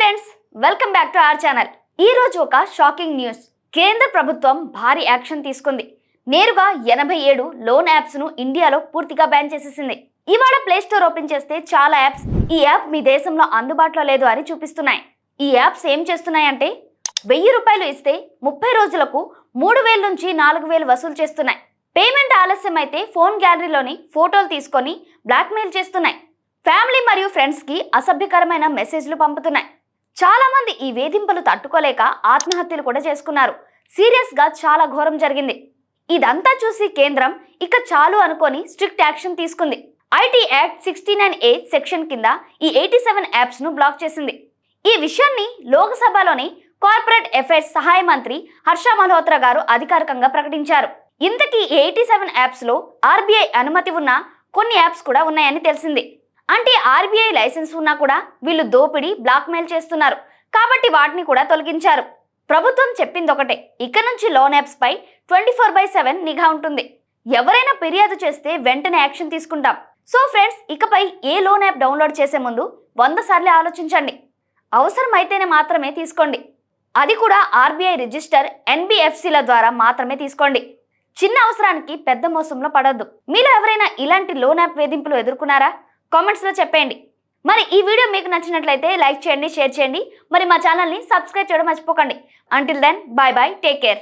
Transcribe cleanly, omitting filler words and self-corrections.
Friends, welcome back to our channel. ఈ రోజు ఒక షాకింగ్ న్యూస్. కేంద్ర ప్రభుత్వం భారీ యాక్షన్ తీసుకుంది. నేరుగా 87 లోన్ యాప్స్ ను ఇండియాలో పూర్తిగా బ్యాన్ చేసేసింది. ఇవాళ ప్లే స్టోర్ ఓపెన్ చేస్తే చాలా యాప్స్ ఈ యాప్ మీ దేశంలో అందుబాటులో లేదు అని చూపిస్తున్నాయి. ఈ యాప్స్ ఏం చేస్తున్నాయంటే 1000 రూపాయలు ఇస్తే 30 రోజులకు 3000 నుంచి 4000 వసూలు చేస్తున్నాయి. పేమెంట్ ఆలస్యం అయితే ఫోన్ గ్యాలరీలోని ఫోటోలు తీసుకొని బ్లాక్మెయిల్ చేస్తున్నాయి. ఫ్యామిలీ మరియు ఫ్రెండ్స్ కి అసభ్యకరమైన మెసేజ్లు పంపుతున్నాయి. చాలా మంది ఈ వేధింపులు తట్టుకోలేక ఆత్మహత్యలు కూడా చేసుకున్నారు. సీరియస్ గా చాలా ఘోరం జరిగింది. ఇదంతా చూసి కేంద్రం ఇక చాలు అనుకొని స్ట్రిక్ట్ యాక్షన్ తీసుకుంది. ఐటీ యాక్ట్ 69A సెక్షన్ కింద ఈ 87 యాప్స్ ను బ్లాక్ చేసింది. ఈ విషయాన్ని లోక్సభలోని కార్పొరేట్ అఫైర్స్ సహాయ మంత్రి హర్ష మల్హోత్రా గారు అధికారికంగా ప్రకటించారు. ఇంతకీ 87 యాప్స్ లో ఆర్బీఐ అనుమతి ఉన్న కొన్ని యాప్స్ కూడా ఉన్నాయని తెలిసింది. అంటే ఆర్బీఐ లైసెన్స్ ఉన్నా కూడా వీళ్ళు దోపిడీ బ్లాక్మెయిల్ చేస్తున్నారు కాబట్టి వాటిని కూడా తొలగించారు. ప్రభుత్వం చెప్పింది ఒకటే, ఇక నుంచి లోన్ యాప్స్ పై 24/7 నిఘా ఉంటుంది. ఎవరైనా ఫిర్యాదు చేస్తే వెంటనే యాక్షన్ తీసుకుంటాం. సో ఫ్రెండ్స్, ఇకపై ఏ లోన్ యాప్ డౌన్లోడ్ చేసే ముందు 100 సార్లు ఆలోచించండి. అవసరమైతేనే మాత్రమే తీసుకోండి. అది కూడా ఆర్బీఐ రిజిస్టర్ ఎన్బిఎఫ్సిల ద్వారా మాత్రమే తీసుకోండి. చిన్న అవసరానికి పెద్ద మోసంలో పడొద్దు. మీలో ఎవరైనా ఇలాంటి లోన్ యాప్ వేధింపులు ఎదుర్కొన్నారా? కామెంట్స్ లో చెప్పండి. మరి ఈ వీడియో మీకు నచ్చినట్లయితే లైక్ చేయండి, షేర్ చేయండి. మరి మా ఛానల్ని సబ్స్క్రైబ్ చేయడం మర్చిపోకండి. Until then, bye bye, take care.